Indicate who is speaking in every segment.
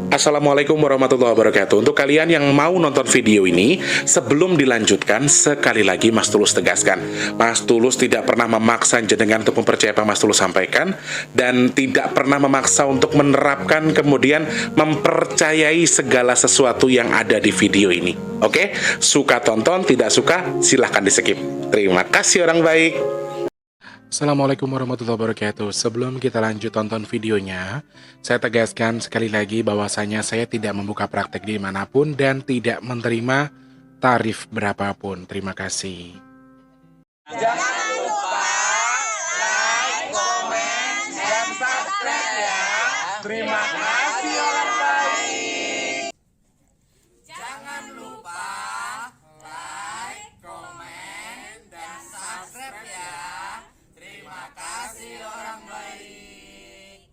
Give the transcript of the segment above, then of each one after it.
Speaker 1: Assalamualaikum warahmatullahi wabarakatuh. Untuk kalian yang mau nonton video ini, sebelum dilanjutkan, sekali lagi Mas Tulus tegaskan, Mas Tulus tidak pernah memaksa jenengan untuk mempercayai apa Mas Tulus sampaikan, dan tidak pernah memaksa untuk menerapkan kemudian mempercayai segala sesuatu yang ada di video ini. Oke? Suka tonton, tidak suka silahkan di skip. Terima kasih orang baik. Assalamualaikum warahmatullahi wabarakatuh. Sebelum kita lanjut tonton videonya, saya tegaskan sekali lagi bahwasanya saya tidak membuka praktek dimanapun dan tidak menerima tarif berapapun. Terima kasih.
Speaker 2: Jangan lupa like, komen, dan subscribe ya. Terima kasih orang baik. Jangan lupa like, komen, dan subscribe ya. Terima kasih orang baik.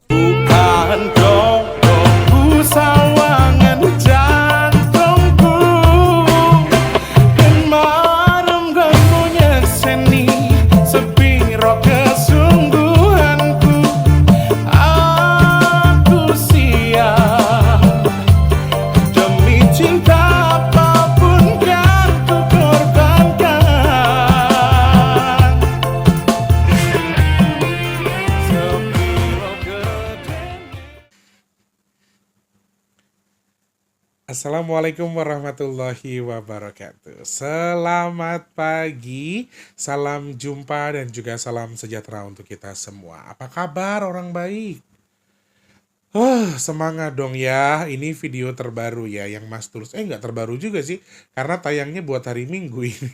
Speaker 2: Bukan dongku sawangan jantungku dan marem ganggunya seni sepiro kesungguhanku. Aku siap demi cinta apapun kan ku korbankan. Sepiro gede.
Speaker 1: Assalamualaikum warahmatullahi wabarakatuh. Selamat pagi, salam jumpa dan juga salam sejahtera untuk kita semua. Apa kabar orang baik? Semangat dong ya. Ini video terbaru ya yang Mas Tulus. Nggak terbaru juga sih, karena tayangnya buat hari Minggu ini.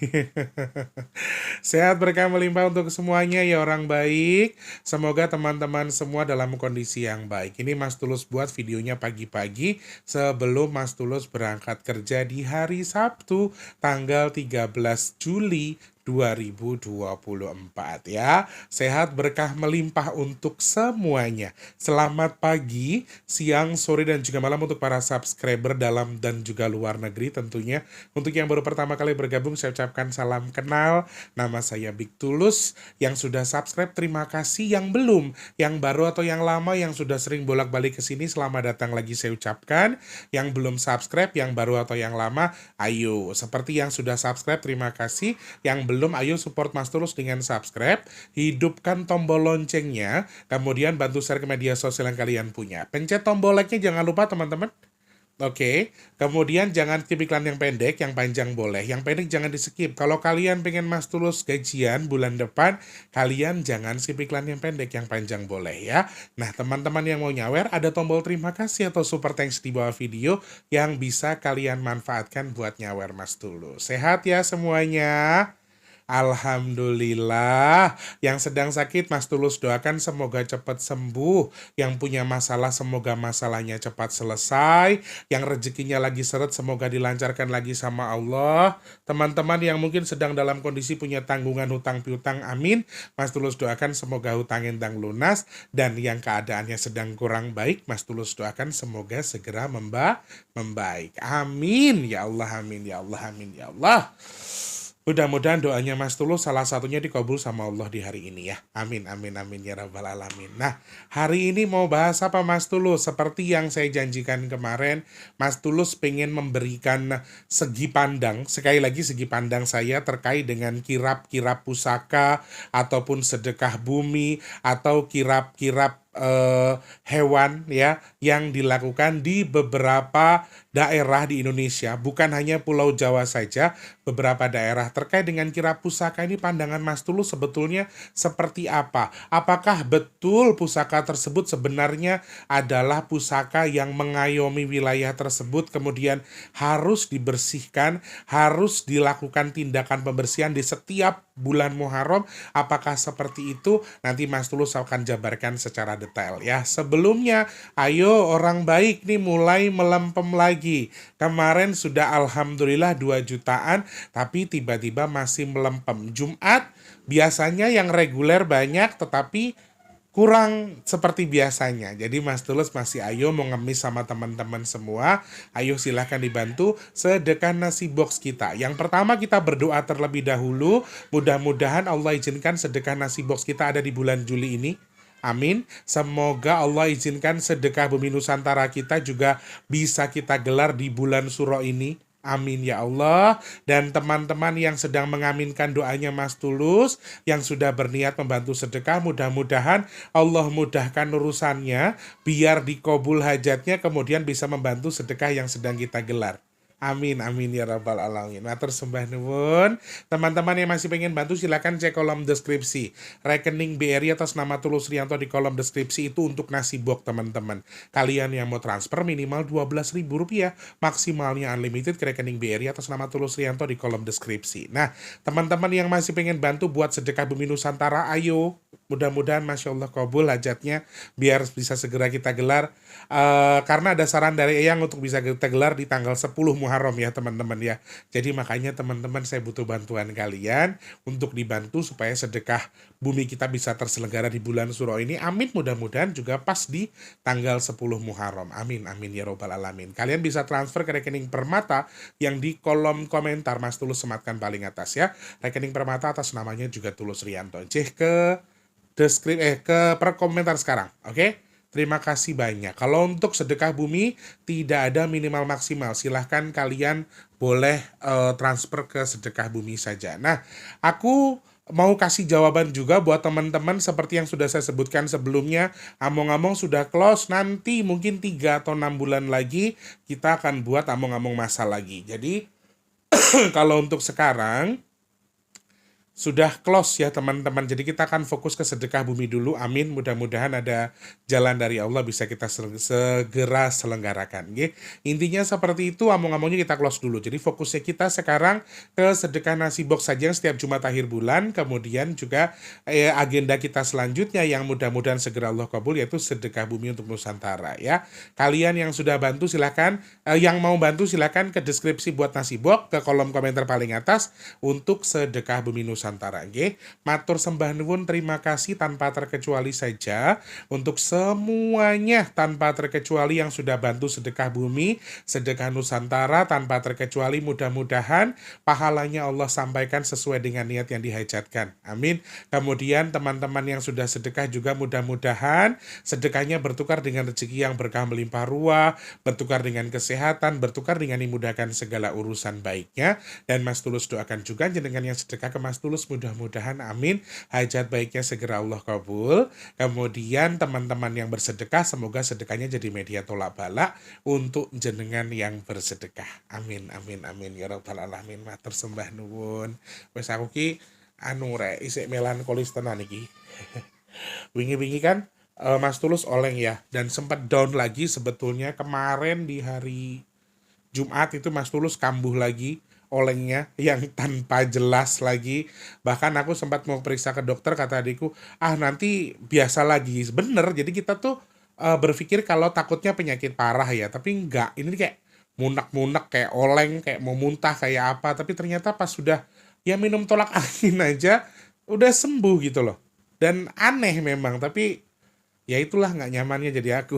Speaker 1: Sehat berkah melimpah untuk semuanya ya orang baik. Semoga teman-teman semua dalam kondisi yang baik. Ini Mas Tulus buat videonya pagi-pagi sebelum Mas Tulus berangkat kerja di hari Sabtu tanggal 13 Juli 2024 ya. Sehat berkah melimpah untuk semuanya. Selamat pagi, siang, sore, dan juga malam untuk para subscriber dalam dan juga luar negeri tentunya. Untuk yang baru pertama kali bergabung, saya ucapkan salam kenal. Nama saya Big Tulus. Yang sudah subscribe, terima kasih. Yang belum, yang baru atau yang lama, yang sudah sering bolak-balik ke sini, selamat datang lagi saya ucapkan. Yang belum subscribe, yang baru atau yang lama, ayo. Seperti yang sudah subscribe, terima kasih. Yang belum, ayo support Mas Tulus dengan subscribe, hidupkan tombol loncengnya, kemudian bantu share ke media sosial yang kalian punya. Pencet tombol like-nya jangan lupa teman-teman. Oke, kemudian jangan skip iklan yang pendek, yang panjang boleh. Yang pendek jangan di skip. Kalau kalian pengen Mas Tulus gajian bulan depan, kalian jangan skip iklan yang pendek, yang panjang boleh ya. Nah, teman-teman yang mau nyawer, ada tombol terima kasih atau super thanks di bawah video yang bisa kalian manfaatkan buat nyawer Mas Tulus. Sehat ya semuanya. Alhamdulillah. Yang sedang sakit Mas Tulus doakan semoga cepat sembuh. Yang punya masalah semoga masalahnya cepat selesai. Yang rezekinya lagi seret semoga dilancarkan lagi sama Allah. Teman-teman yang mungkin sedang dalam kondisi punya tanggungan hutang piutang, amin. Mas Tulus doakan semoga hutang endang lunas. Dan yang keadaannya sedang kurang baik, Mas Tulus doakan semoga segera membaik. Amin ya Allah, amin ya Allah, amin ya Allah. Mudah-mudahan doanya Mas Tulus salah satunya dikabul sama Allah di hari ini ya. Amin, amin, amin ya rabbal alamin. Nah, hari ini mau bahas apa Mas Tulus? Seperti yang saya janjikan kemarin, Mas Tulus pengen memberikan segi pandang, sekali lagi segi pandang saya terkait dengan kirap-kirap pusaka, ataupun sedekah bumi, atau kirap-kirap hewan ya yang dilakukan di beberapa daerah di Indonesia, bukan hanya Pulau Jawa saja, beberapa daerah. Terkait dengan kirap pusaka ini, pandangan Mas Tulus sebetulnya seperti apa? Apakah betul pusaka tersebut sebenarnya adalah pusaka yang mengayomi wilayah tersebut, kemudian harus dibersihkan, harus dilakukan tindakan pembersihan di setiap bulan Muharram? Apakah seperti itu? Nanti Mas Tulus akan jabarkan secara detail ya. Sebelumnya, ayo orang baik nih mulai melempem lagi. Kemarin sudah alhamdulillah 2 jutaan, tapi tiba-tiba masih melempem. Jumat biasanya yang reguler banyak, tetapi kurang seperti biasanya. Jadi Mas Tulus masih ayo mau ngemis sama teman-teman semua. Ayo silahkan dibantu sedekah nasi box kita. Yang pertama kita berdoa terlebih dahulu. Mudah-mudahan Allah izinkan sedekah nasi box kita ada di bulan Juli ini. Amin. Semoga Allah izinkan sedekah Bumi Nusantara kita juga bisa kita gelar di bulan Suro ini. Amin ya Allah. Dan teman-teman yang sedang mengaminkan doanya Mas Tulus, yang sudah berniat membantu sedekah, mudah-mudahan Allah mudahkan urusannya, biar dikabul hajatnya, kemudian bisa membantu sedekah yang sedang kita gelar. Amin, amin ya rabbal alamin. Matur sembah nuwun. Teman-teman yang masih pengen bantu silakan cek kolom deskripsi. Rekening BRI atas nama Tulus Rianto di kolom deskripsi itu untuk nasi box teman-teman. Kalian yang mau transfer minimal Rp12.000, maksimalnya unlimited ke rekening BRI atas nama Tulus Rianto di kolom deskripsi. Nah, teman-teman yang masih pengen bantu buat sedekah Bumi Nusantara, ayo. Mudah-mudahan Masya Allah kabul hajatnya biar bisa segera kita gelar. Karena ada saran dari Eyang untuk bisa kita gelar di tanggal 10 Muharram ya teman-teman ya. Jadi makanya teman-teman saya butuh bantuan kalian untuk dibantu supaya sedekah bumi kita bisa terselenggara di bulan Suro ini. Amin, mudah-mudahan juga pas di tanggal 10 Muharram. Amin, amin ya robbal alamin. Kalian bisa transfer ke rekening Permata yang di kolom komentar Mas Tulus sematkan paling atas ya. Rekening Permata atas namanya juga Tulus Rianto. Cek ke komentar sekarang, oke? Terima kasih banyak. Kalau untuk sedekah bumi tidak ada minimal maksimal, silahkan kalian boleh transfer ke sedekah bumi saja. Nah, aku mau kasih jawaban juga buat teman-teman seperti yang sudah saya sebutkan sebelumnya. Among-among sudah close, nanti mungkin 3 atau 6 bulan lagi kita akan buat among-among masal lagi. Jadi kalau untuk sekarang sudah close ya teman-teman. Jadi kita akan fokus ke sedekah bumi dulu. Amin. Mudah-mudahan ada jalan dari Allah bisa kita segera selenggarakan. Oke? Intinya seperti itu, among-amongnya kita close dulu. Jadi fokusnya kita sekarang ke sedekah nasi box saja setiap Jumat akhir bulan. Kemudian juga agenda kita selanjutnya yang mudah-mudahan segera Allah kabul yaitu sedekah bumi untuk Nusantara ya. Kalian yang sudah bantu silakan, yang mau bantu silakan ke deskripsi buat nasi box, ke kolom komentar paling atas untuk sedekah bumi Nusantara. Nggih. Matur sembah nuwun, terima kasih tanpa terkecuali saja untuk semuanya tanpa terkecuali yang sudah bantu sedekah bumi, sedekah Nusantara tanpa terkecuali, mudah-mudahan pahalanya Allah sampaikan sesuai dengan niat yang dihajatkan. Amin. Kemudian teman-teman yang sudah sedekah juga mudah-mudahan sedekahnya bertukar dengan rezeki yang berkah melimpah ruah, bertukar dengan kesehatan, bertukar dengan dimudahkan segala urusan baiknya. Dan Mas Tulus doakan juga jenengan yang sedekah ke Mas Tulus, mudah-mudahan amin hajat baiknya segera Allah kabul. Kemudian teman-teman yang bersedekah semoga sedekahnya jadi media tolak balak untuk jenengan yang bersedekah. Amin, amin, amin ya rabbal alamin. Matur sembah nuwun. Wes aku ki anu rek isik melankolis tenan iki. Wingi-wingi kan Mas Tulus oleng ya, dan sempat down lagi sebetulnya kemarin di hari Jumat itu Mas Tulus kambuh lagi olengnya yang tanpa jelas lagi. Bahkan aku sempat mau periksa ke dokter, kata adikku, nanti biasa lagi. Bener, jadi kita tuh berpikir kalau takutnya penyakit parah ya, tapi enggak. Ini kayak munak-munak, kayak oleng, kayak mau muntah, kayak apa. Tapi ternyata pas sudah ya minum tolak angin aja, udah sembuh gitu loh. Dan aneh memang, tapi ya itulah nggak nyamannya jadi aku.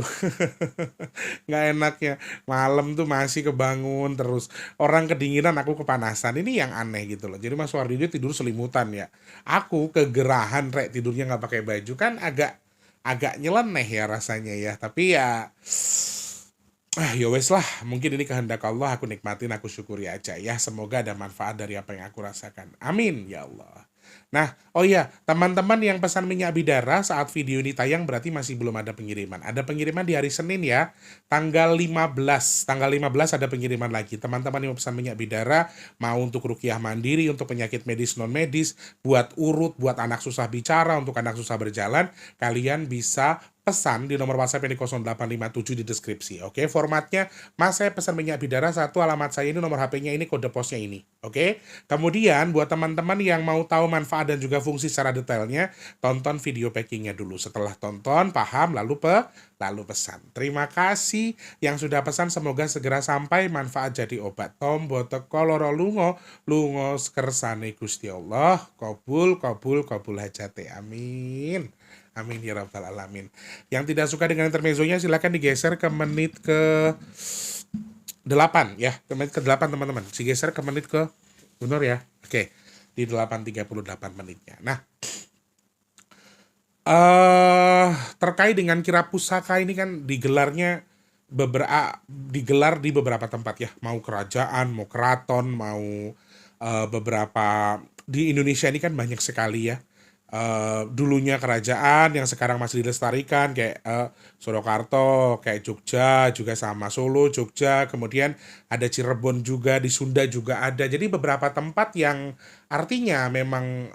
Speaker 1: Nggak enaknya malam tuh masih kebangun terus, orang kedinginan aku kepanasan, ini yang aneh gitu loh. Jadi Mas Wardi tidur selimutan ya, aku kegerahan rek tidurnya nggak pakai baju, kan agak nyeleneh ya rasanya ya. Tapi ya ya wes lah, mungkin ini kehendak Allah, aku nikmatin, aku syukuri aja ya. Semoga ada manfaat dari apa yang aku rasakan. Amin ya Allah. Nah, oh iya, teman-teman yang pesan minyak bidara saat video ini tayang berarti masih belum ada pengiriman. Ada pengiriman di hari Senin ya, tanggal 15. Tanggal 15 ada pengiriman lagi. Teman-teman yang pesan minyak bidara, mau untuk ruqyah mandiri, untuk penyakit medis non-medis, buat urut, buat anak susah bicara, untuk anak susah berjalan, kalian bisa pesan di nomor WhatsApp yang di 0857 di deskripsi. Oke, formatnya, Mas saya pesan minyak bidara, satu alamat saya ini, nomor HP-nya ini, kode posnya ini. Oke. Kemudian buat teman-teman yang mau tahu manfaat dan juga fungsi secara detailnya, tonton video packingnya dulu. Setelah tonton, paham, lalu pesan. Terima kasih yang sudah pesan, semoga segera sampai, manfaat jadi obat. Tombo teko loro lungo kersane Gusti Allah. Kabul hajate. Amin. Amin ya rabbal alamin. Yang tidak suka dengan intermezzonya silakan digeser ke menit ke 8 ya. Ke menit ke 8 teman-teman. Digeser ke menit ke, benar ya? Oke. Di 8:38 menitnya. Nah, Terkait dengan kirap pusaka ini kan digelar di beberapa tempat ya, mau kerajaan, mau keraton, mau beberapa di Indonesia ini kan banyak sekali ya. Dulunya kerajaan yang sekarang masih dilestarikan kayak Surakarta, kayak Jogja juga sama Solo, Jogja, kemudian ada Cirebon juga, di Sunda juga ada. Jadi beberapa tempat yang artinya memang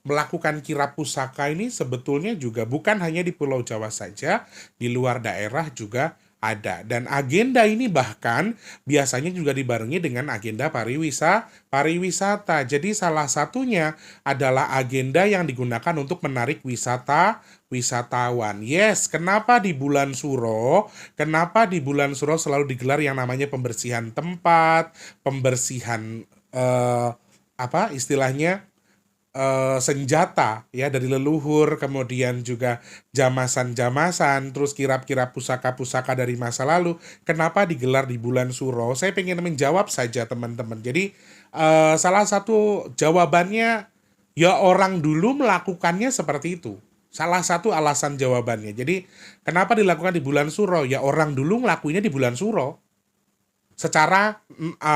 Speaker 1: melakukan kirap pusaka ini sebetulnya juga bukan hanya di Pulau Jawa saja, di luar daerah juga ada. Dan agenda ini bahkan biasanya juga dibarengi dengan agenda pariwisata. Jadi salah satunya adalah agenda yang digunakan untuk menarik wisatawan. Yes, kenapa di bulan Suro? Kenapa di bulan Suro selalu digelar yang namanya pembersihan tempat, pembersihan apa istilahnya senjata ya dari leluhur, kemudian juga jamasan-jamasan, terus kirap-kirap pusaka-pusaka dari masa lalu. Kenapa digelar di bulan Suro? Saya pengen menjawab saja teman-teman. Jadi salah satu jawabannya ya orang dulu melakukannya seperti itu. Salah satu alasan jawabannya. Jadi kenapa dilakukan di bulan Suro? Ya orang dulu ngelakuinnya di bulan Suro secara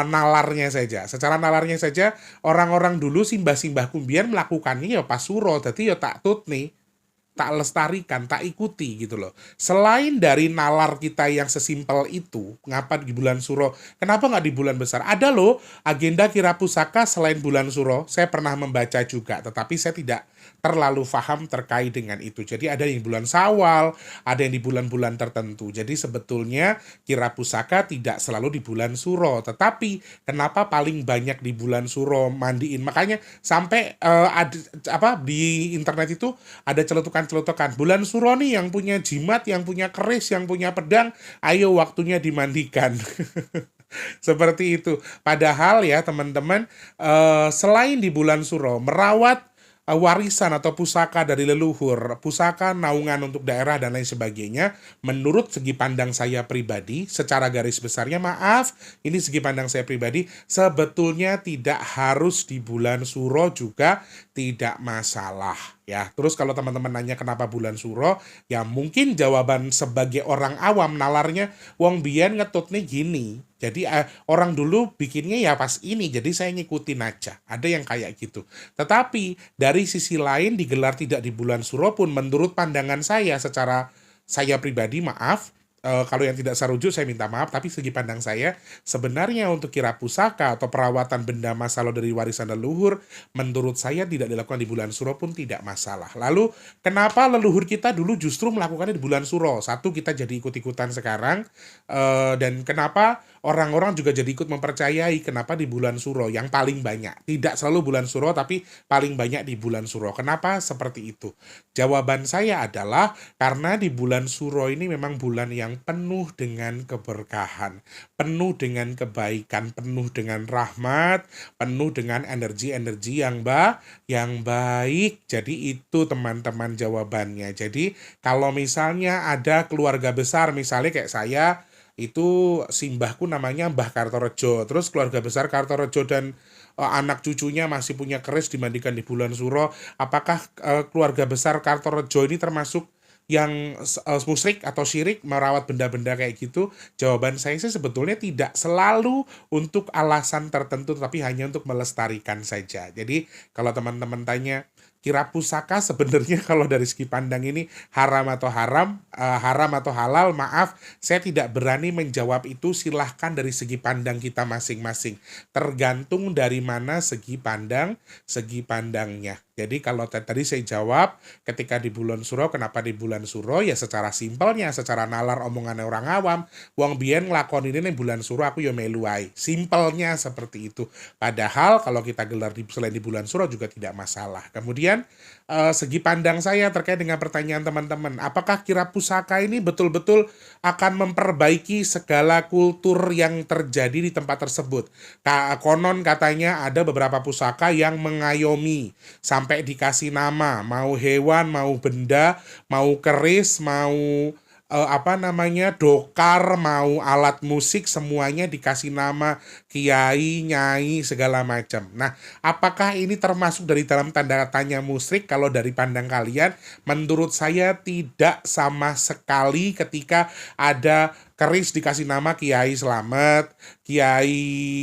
Speaker 1: nalarnya saja orang-orang dulu simbah-simbah kumbian melakukannya ya pas suro, jadi ya tak tut nih, tak lestarikan, tak ikuti gitu loh. Selain dari nalar kita yang sesimpel itu, ngapa di bulan Suro? Kenapa nggak di bulan besar? Ada loh agenda kira pusaka selain bulan Suro. Saya pernah membaca juga, tetapi saya tidak terlalu paham terkait dengan itu. Jadi ada yang di bulan Syawal, ada yang di bulan-bulan tertentu. Jadi sebetulnya kira pusaka tidak selalu di bulan Suro, tetapi kenapa paling banyak di bulan Suro mandiin? Makanya sampai ada apa di internet itu ada celutukan-celutukan. Bulan Suro nih yang punya jimat, yang punya keris, yang punya pedang, ayo waktunya dimandikan. Seperti itu. Padahal ya teman-teman, selain di bulan Suro, merawat warisan atau pusaka dari leluhur, pusaka naungan untuk daerah dan lain sebagainya, menurut segi pandang saya pribadi, secara garis besarnya maaf, ini segi pandang saya pribadi, sebetulnya tidak harus di bulan Suro juga tidak masalah. Ya, terus kalau teman-teman nanya kenapa bulan Suro, ya mungkin jawaban sebagai orang awam nalarnya, wong biyen ngetutnya gini. Jadi orang dulu bikinnya ya pas ini, jadi saya ngikutin aja. Ada yang kayak gitu. Tetapi dari sisi lain digelar tidak di bulan Suro pun menurut pandangan saya secara saya pribadi maaf, kalau yang tidak serujuk saya minta maaf, tapi segi pandang saya sebenarnya untuk kira pusaka atau perawatan benda masa lalu dari warisan leluhur menurut saya tidak dilakukan di bulan Suro pun tidak masalah. Lalu kenapa leluhur kita dulu justru melakukannya di bulan Suro? Satu, kita jadi ikut-ikutan sekarang, dan kenapa orang-orang juga jadi ikut mempercayai kenapa di bulan Suro yang paling banyak. Tidak selalu bulan Suro tapi paling banyak di bulan Suro. Kenapa seperti itu? Jawaban saya adalah karena di bulan Suro ini memang bulan yang penuh dengan keberkahan, penuh dengan kebaikan, penuh dengan rahmat, penuh dengan energi-energi yang baik. Jadi itu teman-teman jawabannya. Jadi kalau misalnya ada keluarga besar, misalnya kayak saya, itu simbahku namanya Mbah Kartorejo. Terus keluarga besar Kartorejo dan anak cucunya masih punya keris dimandikan di bulan Suro. Apakah keluarga besar Kartorejo ini termasuk yang musyrik atau syirik merawat benda-benda kayak gitu? Jawaban saya sih sebetulnya tidak selalu untuk alasan tertentu, tapi hanya untuk melestarikan saja. Jadi kalau teman-teman tanya kira pusaka sebenarnya kalau dari segi pandang ini haram atau haram atau halal, maaf, saya tidak berani menjawab itu. Silahkan dari segi pandang kita masing-masing. Tergantung dari mana segi pandangnya. Jadi kalau tadi saya jawab ketika di bulan Suro, kenapa di bulan Suro? Ya secara simpelnya, secara nalar omongan orang awam, wong biyen nglakoni ini bulan Suro aku ya melu ae. Simpelnya seperti itu. Padahal kalau kita gelar selain di bulan Suro juga tidak masalah. Kemudian segi pandang saya terkait dengan pertanyaan teman-teman, apakah kira pusaka ini betul-betul akan memperbaiki segala kultur yang terjadi di tempat tersebut? Konon katanya ada beberapa pusaka yang mengayomi sampai dikasih nama, mau hewan, mau benda, mau keris, mau dokar, mau alat musik, semuanya dikasih nama kiai, nyai, segala macam. Nah, apakah ini termasuk dari dalam tanda tanya musyrik? Kalau dari pandang kalian, menurut saya tidak sama sekali ketika ada keris dikasih nama Kiai Slamet, Kiai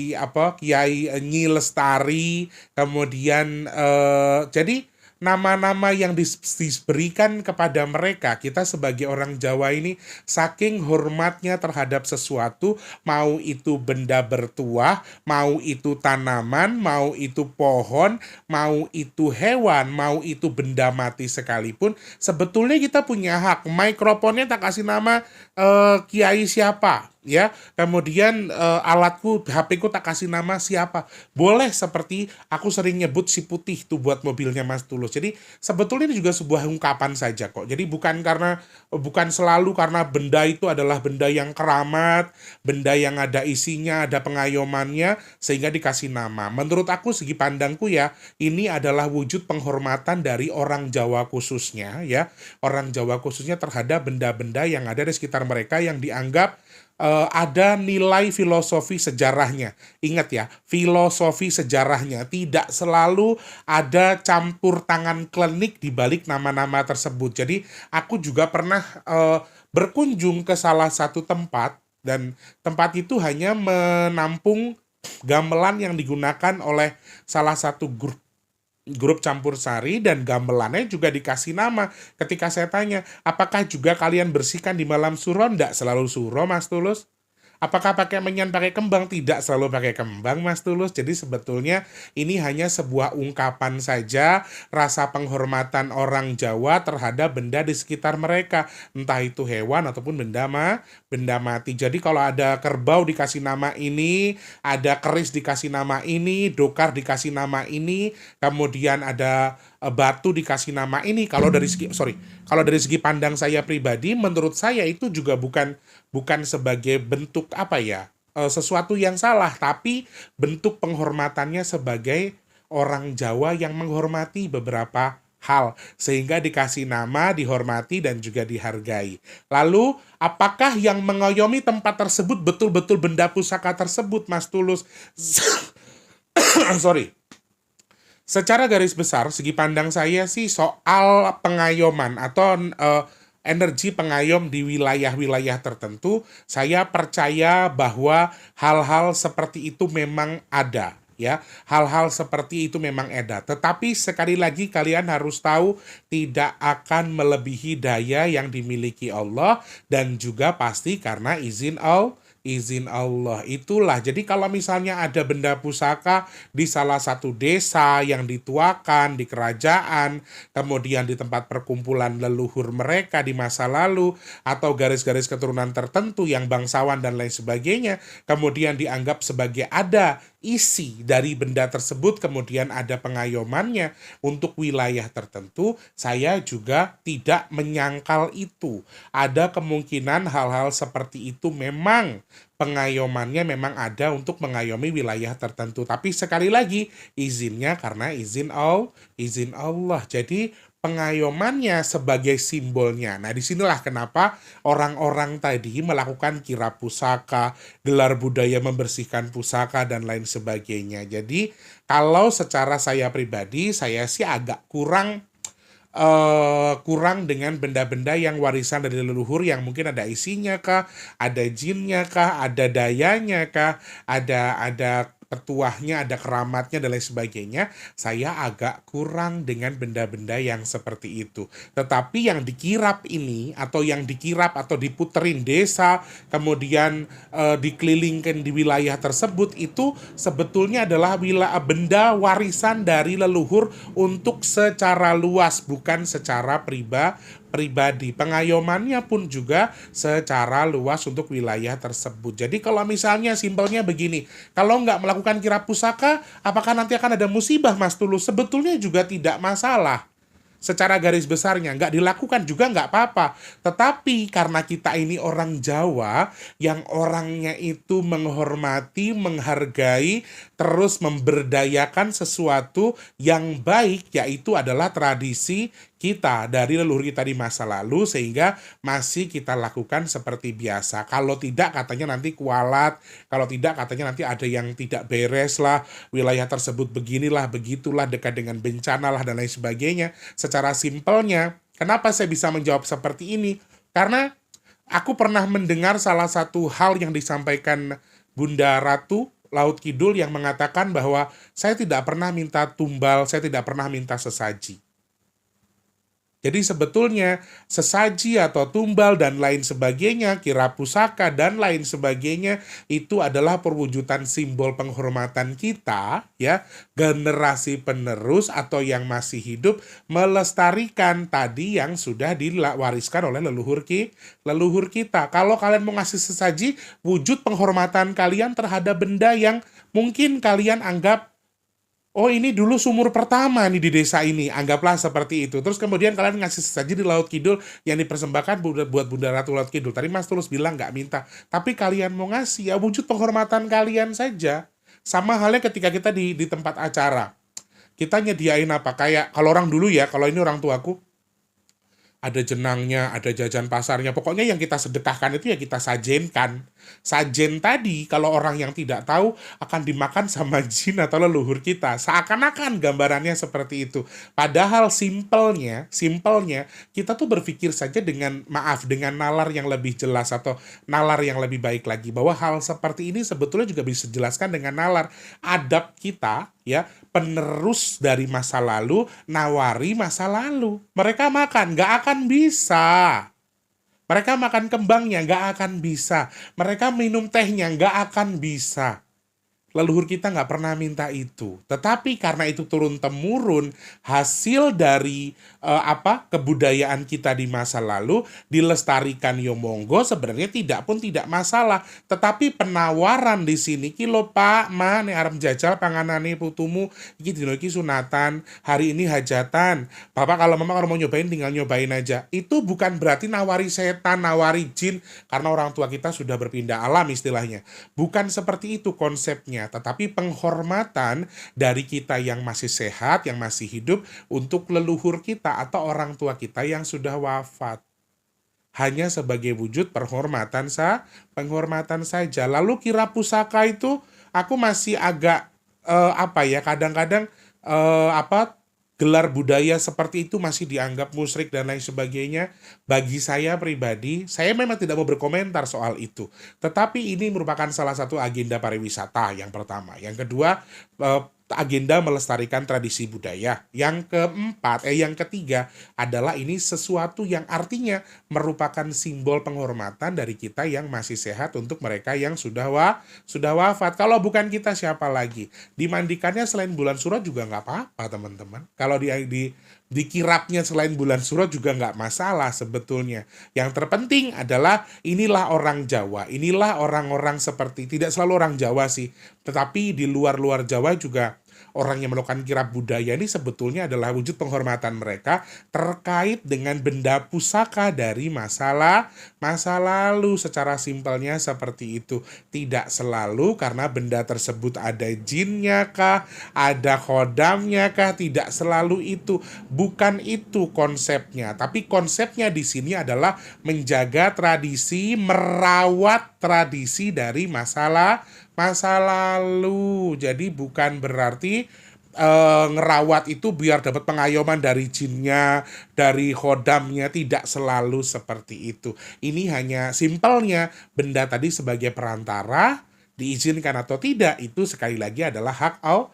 Speaker 1: Nyi Lestari, kemudian jadi nama-nama yang diberikan kepada mereka, kita sebagai orang Jawa ini saking hormatnya terhadap sesuatu, mau itu benda bertuah, mau itu tanaman, mau itu pohon, mau itu hewan, mau itu benda mati sekalipun, sebetulnya kita punya hak. Mikrofonnya tak kasih nama Kiai siapa, ya, kemudian alatku, HP ku tak kasih nama siapa, boleh. Seperti aku sering nyebut si putih tuh buat mobilnya Mas Tulus. Jadi sebetulnya ini juga sebuah ungkapan saja kok. Jadi bukan selalu karena benda itu adalah benda yang keramat, benda yang ada isinya, ada pengayomannya sehingga dikasih nama. Menurut aku, segi pandangku ya, ini adalah wujud penghormatan dari orang Jawa khususnya, ya, orang Jawa khususnya terhadap benda-benda yang ada di sekitar mereka yang dianggap ada nilai filosofi sejarahnya. Ingat ya, filosofi sejarahnya, tidak selalu ada campur tangan klinik di balik nama-nama tersebut. Jadi aku juga pernah berkunjung ke salah satu tempat, dan tempat itu hanya menampung gamelan yang digunakan oleh salah satu grup campur sari, dan gamelannya juga dikasih nama. Ketika saya tanya, apakah juga kalian bersihkan di malam suro? Nggak selalu suro, Mas Tulus. Apakah pakai menyan, pakai kembang? Tidak selalu pakai kembang, Mas Tulus. Jadi sebetulnya ini hanya sebuah ungkapan saja, rasa penghormatan orang Jawa terhadap benda di sekitar mereka, entah itu hewan ataupun benda mati. Jadi kalau ada kerbau dikasih nama ini, ada keris dikasih nama ini, dokar dikasih nama ini, kemudian ada batu dikasih nama ini. Kalau dari segi pandang saya pribadi, menurut saya itu juga bukan sebagai bentuk sesuatu yang salah, tapi bentuk penghormatannya sebagai orang Jawa yang menghormati beberapa hal, sehingga dikasih nama, dihormati, dan juga dihargai. Lalu, apakah yang mengayomi tempat tersebut betul-betul benda pusaka tersebut, Mas Tulus? Sorry. Secara garis besar, segi pandang saya sih soal pengayoman atau energi pengayom di wilayah-wilayah tertentu, saya percaya bahwa hal-hal seperti itu memang ada, ya. Hal-hal seperti itu memang ada. Tetapi sekali lagi kalian harus tahu, tidak akan melebihi daya yang dimiliki Allah, dan juga pasti karena izin Allah. Itulah, jadi kalau misalnya ada benda pusaka di salah satu desa yang dituakan di kerajaan, kemudian di tempat perkumpulan leluhur mereka di masa lalu, atau garis-garis keturunan tertentu yang bangsawan dan lain sebagainya, kemudian dianggap sebagai ada isi dari benda tersebut, kemudian ada pengayomannya untuk wilayah tertentu, saya juga tidak menyangkal itu. Ada kemungkinan hal-hal seperti itu memang pengayomannya memang ada untuk mengayomi wilayah tertentu. Tapi sekali lagi, izinnya karena izin Allah. Jadi pengayomannya sebagai simbolnya. Nah, disinilah kenapa orang-orang tadi melakukan kirap pusaka, gelar budaya membersihkan pusaka, dan lain sebagainya. Jadi, kalau secara saya pribadi, saya sih agak kurang dengan benda-benda yang warisan dari leluhur, yang mungkin ada isinya kah, ada jinnya kah, ada dayanya kah, ada petuahnya, ada keramatnya, dan lain sebagainya. Saya agak kurang dengan benda-benda yang seperti itu. Tetapi yang dikirap ini, atau yang dikirap atau diputerin desa, kemudian dikelilingkan di wilayah tersebut, itu sebetulnya adalah benda warisan dari leluhur untuk secara luas, bukan secara pribadi. Pengayomannya pun juga secara luas untuk wilayah tersebut. Jadi kalau misalnya simpelnya begini, kalau nggak melakukan kirap pusaka, apakah nanti akan ada musibah, Mas Tulus? Sebetulnya juga tidak masalah. Secara garis besarnya, nggak dilakukan juga nggak apa-apa. Tetapi karena kita ini orang Jawa, yang orangnya itu menghormati, menghargai, terus memberdayakan sesuatu yang baik, yaitu adalah tradisi kita, dari leluhur kita di masa lalu, sehingga masih kita lakukan seperti biasa. Kalau tidak katanya nanti kualat, kalau tidak katanya nanti ada yang tidak beres lah, wilayah tersebut beginilah, begitulah, dekat dengan bencana lah, dan lain sebagainya. Secara simpelnya, kenapa saya bisa menjawab seperti ini? Karena aku pernah mendengar salah satu hal yang disampaikan Bunda Ratu Laut Kidul yang mengatakan bahwa saya tidak pernah minta tumbal, saya tidak pernah minta sesaji. Jadi sebetulnya sesaji atau tumbal dan lain sebagainya, kira pusaka dan lain sebagainya, itu adalah perwujudan simbol penghormatan kita, ya, generasi penerus atau yang masih hidup, melestarikan tadi yang sudah diwariskan oleh leluhur kita. Kalau kalian mau ngasih sesaji, wujud penghormatan kalian terhadap benda yang mungkin kalian anggap, oh ini dulu sumur pertama nih di desa ini, anggaplah seperti itu. Terus kemudian kalian ngasih sesaji di Laut Kidul yang dipersembahkan buat Bunda Ratu Laut Kidul. Tadi Mas Tulus bilang nggak minta, tapi kalian mau ngasih, ya wujud penghormatan kalian saja. Sama halnya ketika kita di tempat acara, kita nyediain apa, kayak kalau orang dulu ya, kalau ini orang tuaku, ada jenangnya, ada jajan pasarnya. Pokoknya yang kita sedekahkan itu ya kita sajenkan. Sajen tadi, kalau orang yang tidak tahu, akan dimakan sama jin atau leluhur kita. Seakan-akan gambarannya seperti itu. Padahal simpelnya, kita tuh berpikir saja dengan, dengan nalar yang lebih jelas atau nalar yang lebih baik lagi. Bahwa hal seperti ini sebetulnya juga bisa dijelaskan dengan nalar. Adab kita, ya, penerus dari masa lalu, nawari masa lalu. Mereka makan, nggak akan bisa. Mereka makan kembangnya, nggak akan bisa. Mereka minum tehnya, nggak akan bisa. Leluhur kita nggak pernah minta itu. Tetapi karena itu turun-temurun, hasil dari kebudayaan kita di masa lalu, dilestarikan yo monggo, sebenarnya tidak masalah. Tetapi penawaran di sini, kilo Pak, Ma, nek arep jajal panganane putumu, iki dino iki sunatan, hari ini hajatan. Bapak kalau Mama kalau mau nyobain tinggal nyobain aja. Itu bukan berarti nawari setan, nawari jin, karena orang tua kita sudah berpindah alam istilahnya. Bukan seperti itu konsepnya. Tetapi penghormatan dari kita yang masih sehat, yang masih hidup, untuk leluhur kita atau orang tua kita yang sudah wafat. Hanya sebagai wujud penghormatan saja. Lalu kira pusaka itu aku masih agak kadang-kadang gelar budaya seperti itu masih dianggap musyrik dan lain sebagainya. Bagi saya pribadi, saya memang tidak mau berkomentar soal itu. Tetapi ini merupakan salah satu agenda pariwisata yang pertama. Yang kedua, agenda melestarikan tradisi budaya. Yang ketiga adalah ini sesuatu yang artinya merupakan simbol penghormatan dari kita yang masih sehat untuk mereka yang sudah wafat. Kalau bukan kita siapa lagi? Dimandikannya selain bulan Suro juga nggak apa-apa teman-teman. Kalau dikirapnya selain bulan Suro juga nggak masalah sebetulnya. Yang terpenting adalah inilah orang Jawa, inilah orang-orang seperti, tidak selalu orang Jawa sih, tetapi di luar Jawa juga orang yang melakukan kirap budaya ini sebetulnya adalah wujud penghormatan mereka terkait dengan benda pusaka dari masa lalu. Secara simpelnya seperti itu. Tidak selalu karena benda tersebut ada jinnya kah, ada khodamnya kah, tidak selalu itu. Bukan itu konsepnya, tapi konsepnya di sini adalah menjaga tradisi, merawat tradisi dari masa lalu. Jadi bukan berarti ngerawat itu biar dapat pengayoman dari jinnya, dari khodamnya, tidak selalu seperti itu. Ini hanya simpelnya benda tadi sebagai perantara, diizinkan atau tidak itu sekali lagi adalah hak Allah.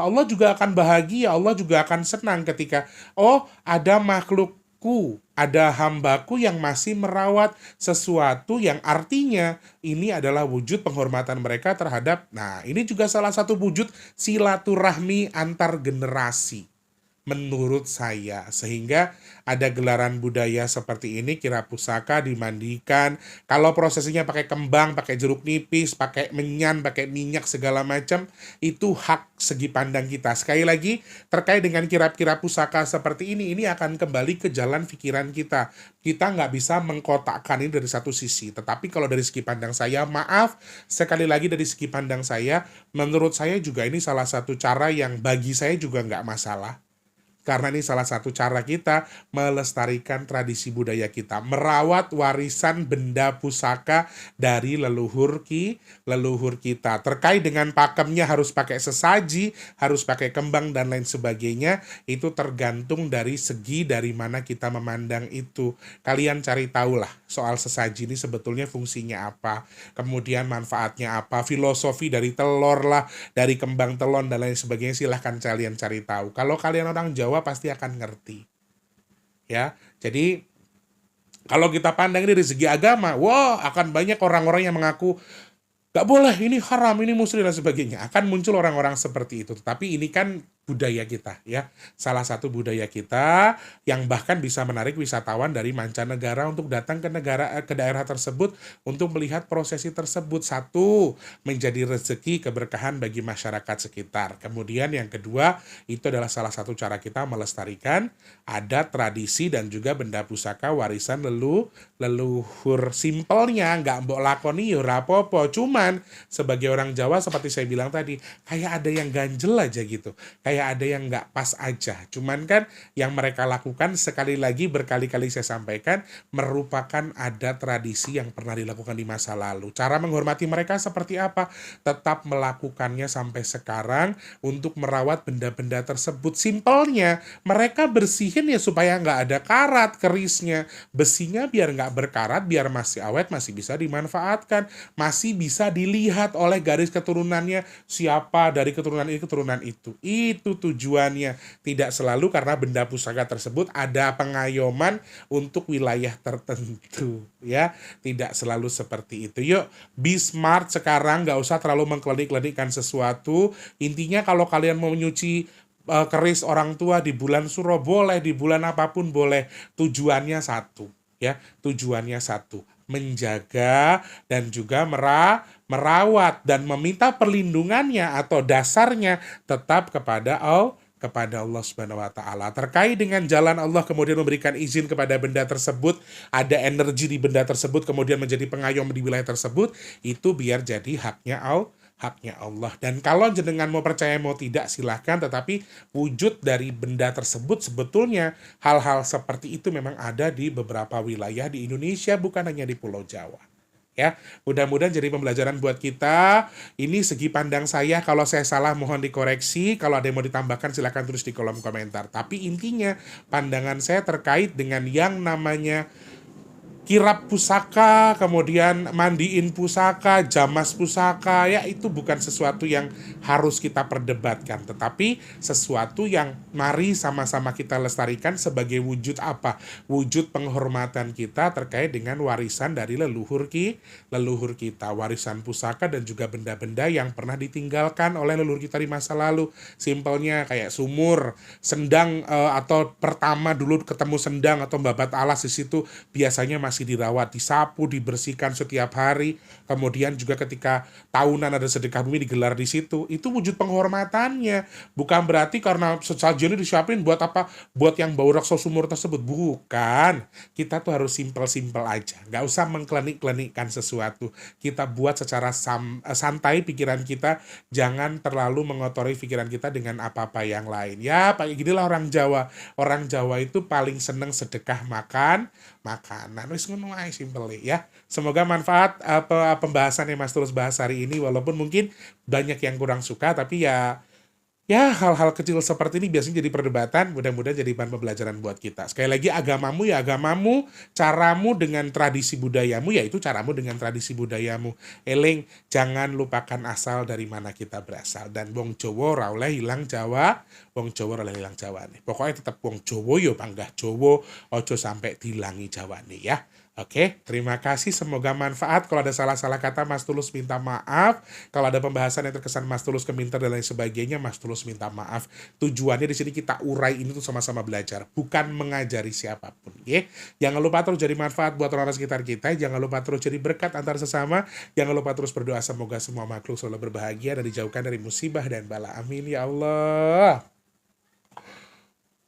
Speaker 1: Allah juga akan bahagia, Allah juga akan senang ketika ada makhlukku, ada hambaku yang masih merawat sesuatu yang artinya ini adalah wujud penghormatan mereka terhadap, nah ini juga salah satu wujud silaturahmi antar generasi menurut saya. Sehingga ada gelaran budaya seperti ini, kira pusaka dimandikan. Kalau prosesinya pakai kembang, pakai jeruk nipis, pakai menyan, pakai minyak segala macam, itu hak segi pandang kita. Sekali lagi, terkait dengan kirap-kirap pusaka seperti ini akan kembali ke jalan pikiran kita. Kita nggak bisa mengkotakkan ini dari satu sisi. Tetapi kalau dari segi pandang saya, maaf, sekali lagi dari segi pandang saya, menurut saya juga ini salah satu cara yang bagi saya juga nggak masalah. Karena ini salah satu cara kita melestarikan tradisi budaya kita, merawat warisan benda pusaka dari leluhur kita. Terkait dengan pakemnya harus pakai sesaji, harus pakai kembang dan lain sebagainya, itu tergantung dari segi dari mana kita memandang itu. Kalian cari tahu lah soal sesaji ini sebetulnya fungsinya apa, kemudian manfaatnya apa, filosofi dari telur lah, dari kembang telon dan lain sebagainya, silahkan kalian cari tahu. Kalau kalian orang Jawa pasti akan ngerti. Ya, jadi kalau kita pandang dari segi agama, wah akan banyak orang-orang yang mengaku gak boleh, ini haram, ini muslim dan sebagainya. Akan muncul orang-orang seperti itu. Tapi ini kan budaya kita ya. Salah satu budaya kita yang bahkan bisa menarik wisatawan dari mancanegara untuk datang ke daerah tersebut untuk melihat prosesi tersebut. Satu, menjadi rezeki keberkahan bagi masyarakat sekitar. Kemudian yang kedua, itu adalah salah satu cara kita melestarikan adat, tradisi dan juga benda pusaka warisan leluhur. Simpelnya nggak mbok lakoni yo rapopo, cuman sebagai orang Jawa seperti saya bilang tadi, kayak ada yang ganjel aja gitu, kayak ada yang nggak pas aja. Cuman kan yang mereka lakukan, sekali lagi berkali-kali saya sampaikan, merupakan adat tradisi yang pernah dilakukan di masa lalu. Cara menghormati mereka seperti apa? Tetap melakukannya sampai sekarang untuk merawat benda-benda tersebut. Simpelnya mereka bersihin ya supaya nggak ada karat kerisnya, besinya biar nggak berkarat, biar masih awet, masih bisa dimanfaatkan, masih bisa dilihat oleh garis keturunannya, siapa dari keturunan ini keturunan itu. Itu tujuannya. Tidak selalu karena benda pusaka tersebut ada pengayoman untuk wilayah tertentu ya, tidak selalu seperti itu. Yuk, be smart sekarang, nggak usah terlalu mengklenik-klenikkan sesuatu. Intinya kalau kalian mau nyuci keris orang tua di bulan Suro boleh, di bulan apapun boleh. Tujuannya satu ya, tujuannya satu, menjaga dan juga merawat dan meminta perlindungannya atau dasarnya tetap kepada Allah Subhanahu wa taala. Terkait dengan jalan Allah kemudian memberikan izin kepada benda tersebut, ada energi di benda tersebut kemudian menjadi pengayom di wilayah tersebut, itu biar jadi haknya Allah. Dan kalau jenengan mau percaya mau tidak silahkan, tetapi wujud dari benda tersebut sebetulnya hal-hal seperti itu memang ada di beberapa wilayah di Indonesia, bukan hanya di Pulau Jawa. Ya, mudah-mudahan jadi pembelajaran buat kita. Ini segi pandang saya, kalau saya salah mohon dikoreksi, kalau ada yang mau ditambahkan silakan tulis di kolom komentar. Tapi intinya pandangan saya terkait dengan yang namanya kirap pusaka, kemudian mandiin pusaka, jamas pusaka, ya itu bukan sesuatu yang harus kita perdebatkan, tetapi sesuatu yang mari sama-sama kita lestarikan sebagai wujud apa? Wujud penghormatan kita terkait dengan warisan dari leluhur kita, warisan pusaka dan juga benda-benda yang pernah ditinggalkan oleh leluhur kita di masa lalu. Simpelnya kayak sumur, sendang atau pertama dulu ketemu sendang atau babat alas di situ biasanya masih dirawat, disapu, dibersihkan setiap hari. Kemudian juga ketika tahunan ada sedekah bumi digelar di situ. Itu wujud penghormatannya. Bukan berarti karena sesajiannya disiapin buat apa? Buat yang bau raksa sumur tersebut. Bukan. Kita tuh harus simpel-simpel aja. Nggak usah mengklenik-klenikkan sesuatu. Kita buat secara santai pikiran kita. Jangan terlalu mengotori pikiran kita dengan apa-apa yang lain. Ya, kayak ginilah orang Jawa. Orang Jawa itu paling seneng sedekah makanan. Wis ngono ae simple ya. Semoga manfaat pembahasan yang Mas Tulus bahas hari ini, walaupun mungkin banyak yang kurang suka, tapi ya hal-hal kecil seperti ini biasanya jadi perdebatan. Mudah-mudahan jadi bahan pembelajaran buat kita. Sekali lagi, agamamu ya agamamu, caramu dengan tradisi budayamu ya itu caramu dengan tradisi budayamu. Eling, jangan lupakan asal dari mana kita berasal. Dan wong Jawa ora oleh hilang Jawa, wong Jawa ora oleh hilang Jawane. Pokoknya tetap wong Jawa yo panggah Jawa, ojo sampai dilangi Jawane ya. Oke, terima kasih. Semoga manfaat. Kalau ada salah-salah kata, Mas Tulus minta maaf. Kalau ada pembahasan yang terkesan Mas Tulus keminter dan lain sebagainya, Mas Tulus minta maaf. Tujuannya di sini kita urai ini tuh sama-sama belajar, bukan mengajari siapapun. Ya, jangan lupa terus jadi manfaat buat orang-orang sekitar kita. Jangan lupa terus jadi berkat antar sesama. Jangan lupa terus berdoa semoga semua makhluk selalu berbahagia dan dijauhkan dari musibah dan bala. Amin ya Allah.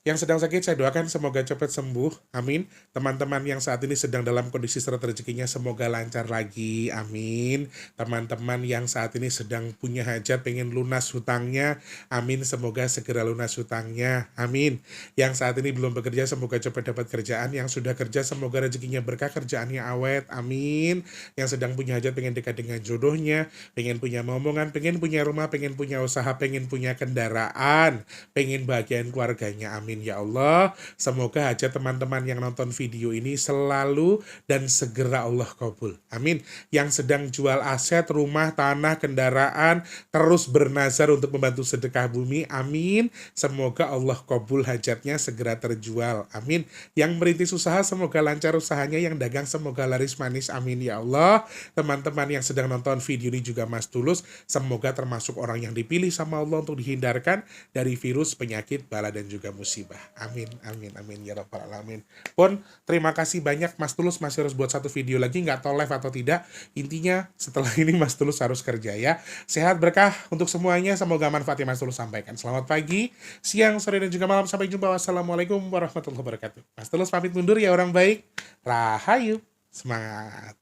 Speaker 1: Yang sedang sakit saya doakan semoga cepat sembuh, amin. Teman-teman yang saat ini sedang dalam kondisi seret rezekinya semoga lancar lagi, amin. Teman-teman yang saat ini sedang punya hajat pengen lunas hutangnya, amin. Semoga segera lunas hutangnya, amin. Yang saat ini belum bekerja semoga cepat dapat kerjaan, yang sudah kerja semoga rezekinya berkah, kerjaannya awet, amin. Yang sedang punya hajat pengen dekat dengan jodohnya, pengen punya momongan, pengen punya rumah, pengen punya usaha, pengen punya kendaraan, pengen bahagian keluarganya, amin ya Allah. Semoga hajat teman-teman yang nonton video ini selalu dan segera Allah kabul, amin. Yang sedang jual aset, rumah, tanah, kendaraan, terus bernazar untuk membantu sedekah bumi, amin. Semoga Allah kabul hajatnya segera terjual, amin. Yang merintis usaha semoga lancar usahanya, yang dagang semoga laris manis, amin ya Allah. Teman-teman yang sedang nonton video ini juga Mas Tulus, semoga termasuk orang yang dipilih sama Allah untuk dihindarkan dari virus, penyakit, bala dan juga musibah. Amin, amin, amin ya rabbal alamin. Pun terima kasih banyak Mas Tulus, masih harus buat satu video lagi, nggak tahu live atau tidak. Intinya setelah ini Mas Tulus harus kerja ya. Sehat berkah untuk semuanya, semoga manfaat yang Mas Tulus sampaikan. Selamat pagi, siang, sore dan juga malam. Sampai jumpa. Wassalamualaikum warahmatullahi wabarakatuh. Mas Tulus pamit mundur ya orang baik. Rahayu, semangat.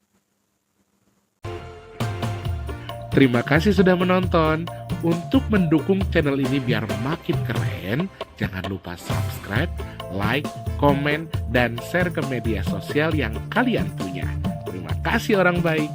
Speaker 3: Terima kasih sudah menonton. Untuk mendukung channel ini biar makin keren, jangan lupa subscribe, like, komen, dan share ke media sosial yang kalian punya. Terima kasih orang baik.